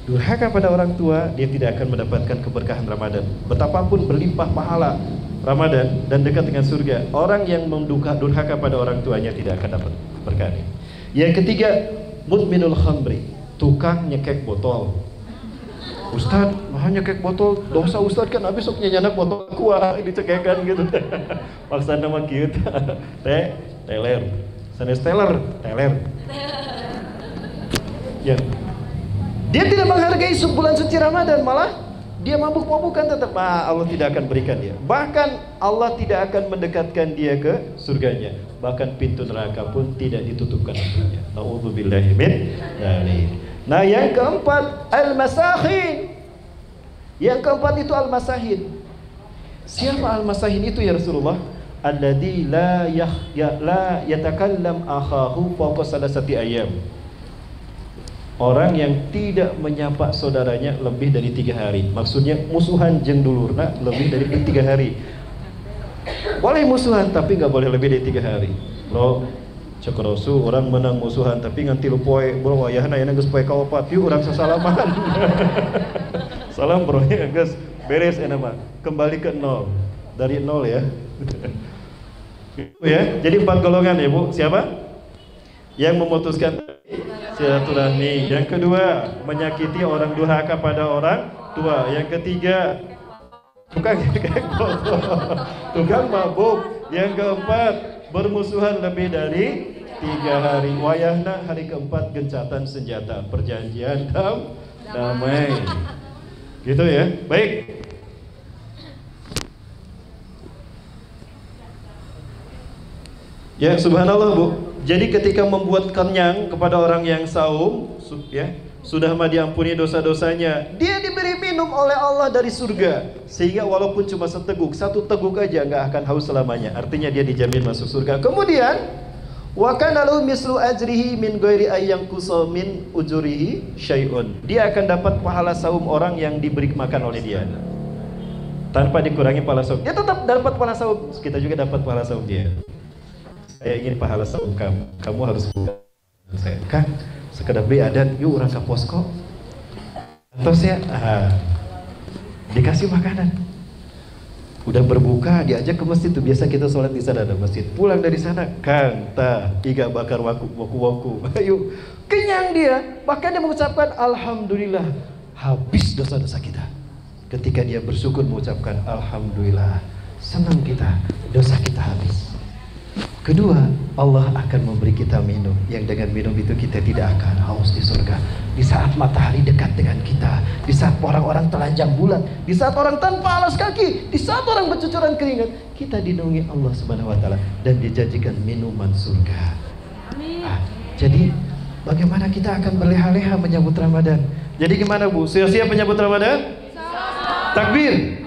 Durhaka pada orang tua, dia tidak akan mendapatkan keberkahan Ramadan. Betapapun berlimpah pahala Ramadan dan dekat dengan surga, orang yang durhaka pada orang tuanya tidak akan dapat berkah. Yang ketiga, mudminul khamri, tukang nyekek botol. Ustad, mahanya kek botol, dosa Ustad kan habis sok nyanyanak botol kuah dicekekan gitu. Paksa nama kieu teler. Sanes teler. Ya. Dia tidak menghargai bulan suci Ramadan, malah dia mabuk-mabukan tetap. Allah tidak akan berikan dia. Bahkan Allah tidak akan mendekatkan dia ke surganya. Bahkan pintu neraka pun tidak ditutupkan untuknya. Nauzubillahi min dzalik. Nah, yang keempat, al-masahin. Yang keempat itu al-masahin. Siapa al-masahin itu ya Rasulullah? Alladzi la yatakallam akhahu fawqa salasati ayyam. Orang yang tidak menyapa saudaranya lebih dari 3 hari. Maksudnya musuhan jeung dulurna lebih dari 3 hari. Boleh musuhan tapi nggak boleh lebih dari 3 hari. Bro, cek Rasul orang menang musuhan tapi nganti lu poe bro wayahna aya geus poe kaopat yuk urang sasalaman. Salam bro ya geus beres enak mah. Kembali ke 0. Dari 0 ya. Ya, jadi 4 golongan ya Bu. Siapa? Yang memutuskan silaturahmi. Yang kedua, menyakiti orang durhaka pada orang tua. Yang ketiga, tukang mabuk. Yang keempat, bermusuhan lebih dari 3 hari. Wayahna hari keempat gencatan senjata, perjanjian damai. Gitu ya. Baik. Ya, subhanallah Bu. Jadi ketika membuat kenyang kepada orang yang saum, ya, sudah mah diampuni dosa-dosanya, dia diberi minum oleh Allah dari surga, sehingga walaupun cuma seteguk, 1 teguk aja nggak akan haus selamanya. Artinya dia dijamin masuk surga. Kemudian wa kana lahu mislu ajrihi min ghairi ayyanqusa min ujurihi syai'un. Dia akan dapat pahala saum orang yang diberi makan oleh dia tanpa dikurangi pahala saum. Dia tetap dapat pahala saum. Kita juga dapat pahala saum dia. Saya ingin pahala saum kamu harus buka saya. Kang, sekedar beli adan, yuk orang ke posko. Terusnya dikasih makanan. Udah berbuka, diajak ke masjid tuh. Biasa kita sholat di sana ada masjid. Pulang dari sana, Kang, iga bakar waku. Ayo, kenyang dia. Bahkan dia mengucapkan Alhamdulillah, habis dosa-dosa kita. Ketika dia bersyukur mengucapkan Alhamdulillah, senang kita, dosa kita habis. Kedua, Allah akan memberi kita minum, yang dengan minum itu kita tidak akan haus di surga. Di saat matahari dekat dengan kita, di saat orang-orang telanjang bulan, di saat orang tanpa alas kaki, di saat orang bercucuran keringat, kita dinaungi Allah Subhanahu wa taala dan dijanjikan minuman surga. Jadi bagaimana kita akan berleha-leha menyambut Ramadan? Jadi gimana Bu? Siap-siap menyambut Ramadan? Takbir.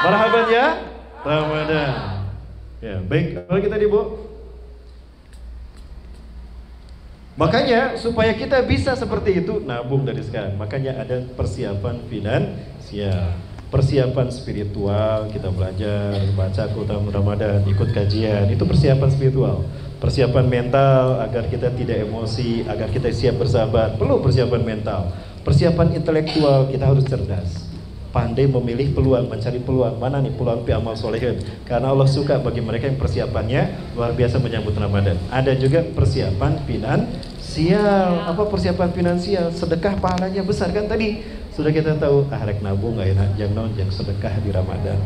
Marhaban ya Ramadan. Ya, baik. Kalau kita Bu. Makanya supaya kita bisa seperti itu, nabung dari sekarang. Makanya ada persiapan finansial, persiapan spiritual, kita belajar, baca Quran Ramadan, ikut kajian, itu persiapan spiritual. Persiapan mental agar kita tidak emosi, agar kita siap bersabar, perlu persiapan mental. Persiapan intelektual, kita harus cerdas, pandai memilih peluang, mencari peluang. Mana nih peluang fi amal solehin? Karena Allah suka bagi mereka yang persiapannya luar biasa menyambut Ramadan. Ada juga persiapan finansial. Apa persiapan finansial? Sedekah pahalanya besar kan tadi sudah kita tahu. Rek nabung gak enak, jangan sedekah di Ramadan.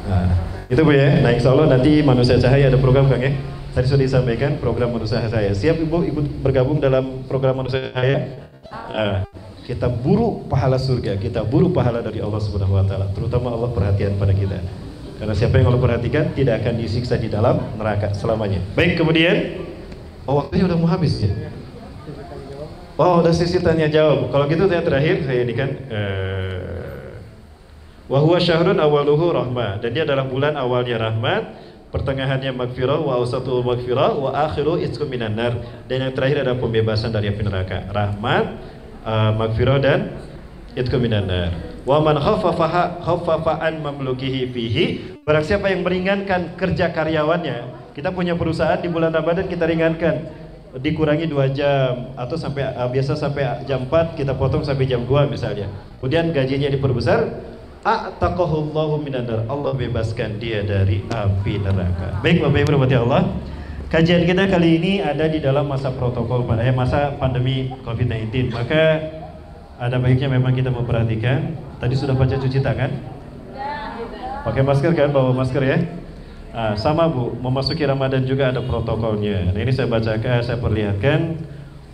Nah, itu Bu ya. Nah, insya Allah nanti Manusia Cahaya ada program Kang ya. Tadi sudah disampaikan program Manusia Cahaya. Siap Ibu ikut bergabung dalam program Manusia Cahaya? Kita buru pahala surga, kita buru pahala dari Allah Subhanahu wa taala. Terutama Allah perhatian pada kita. Karena siapa yang Allah perhatikan tidak akan disiksa di dalam neraka selamanya. Baik, kemudian waktunya udah mau habis ya. Udah sesi tanya jawab. Kalau gitu saya terakhir saya ini kan wa huwa syahrun awaluhu rahmah, dan dia adalah bulan awalnya rahmat, pertengahannya magfirah, wa awsatul magfirah, wa akhiru itqum minan nar, dan yang terakhir adalah pembebasan dari api neraka. Rahmat, magfirah dan itqum minan nar. Wa man khaffafa an mamlukihi fihi, barang siapa yang meringankan kerja karyawannya. Kita punya perusahaan di bulan Ramadan, kita ringankan, dikurangi 2 jam atau sampai biasa sampai jam 4 kita potong sampai jam 2 misalnya. Kemudian gajinya diperbesar, a'taqahullahu minan nar, Allah bebaskan dia dari api neraka. Baik Bapak Ibu rahmati Allah, kajian kita kali ini ada di dalam masa protokol masa pandemi COVID-19. Maka ada baiknya memang kita memperhatikan. Tadi sudah baca cuci tangan? Pakai masker kan, bawa masker ya. Sama Bu, memasuki Ramadan juga ada protokolnya. Nah, ini saya bacakan, saya perlihatkan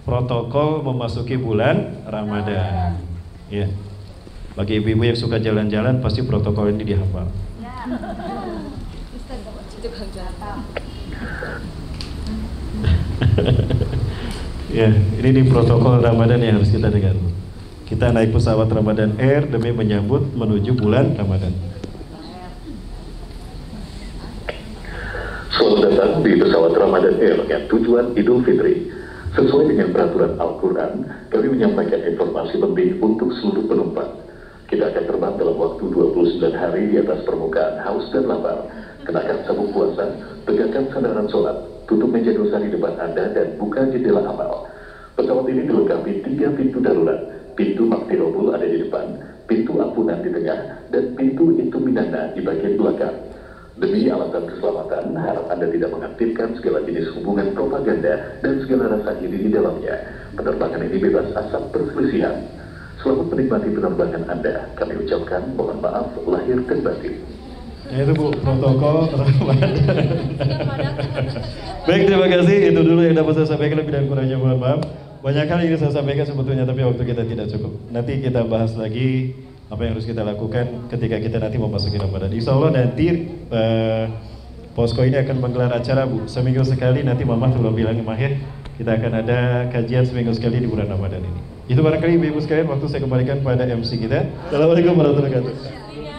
protokol memasuki bulan Ramadan. Ya. Bagi ibu-ibu yang suka jalan-jalan pasti protokol ini dihafal. Ya, ini di protokol Ramadan yang harus kita dengar. Kita naik pesawat Ramadan Air demi menyambut menuju bulan Ramadan. Selamat datang di pesawat Ramadan Air yang tujuan Idul Fitri. Sesuai dengan peraturan Al-Quran, kami menyampaikan informasi penting untuk seluruh penumpang. Kita akan terbang dalam waktu 29 hari di atas permukaan haus dan lapar. Kenakan sabuk puasa, tegakkan sandaran sholat, tutup meja dosa di depan Anda dan buka jendela amal. Pesawat ini dilengkapi 3 pintu darurat. Pintu Maktirobul ada di depan, pintu ampunan di tengah, dan pintu Intuminana di bagian belakang. Demi alasan keselamatan, harap Anda tidak mengaktifkan segala jenis hubungan propaganda dan segala rasa iri di dalamnya. Penerbangan ini bebas asap perselisihan. Selamat menikmati penerbangan Anda. Kami ucapkan mohon maaf lahir dan batin. Itu Bu, protokol Ramadan. Baik, terima kasih. Itu dulu yang dapat saya sampaikan, lebih dan kurangnya mohon maaf. Banyak hal yang ingin saya sampaikan sebetulnya, tapi waktu kita tidak cukup. Nanti kita bahas lagi apa yang harus kita lakukan ketika kita nanti memasuki Ramadan. Insya Allah nanti Posko ini akan menggelar acara Bu, seminggu sekali. Nanti Mama belum bilang Mahir, kita akan ada kajian seminggu sekali di bulan Ramadan ini. Itu barangkali ibu-ibu sekalian, waktu saya kembalikan pada MC kita. Assalamualaikum warahmatullahi wabarakatuh.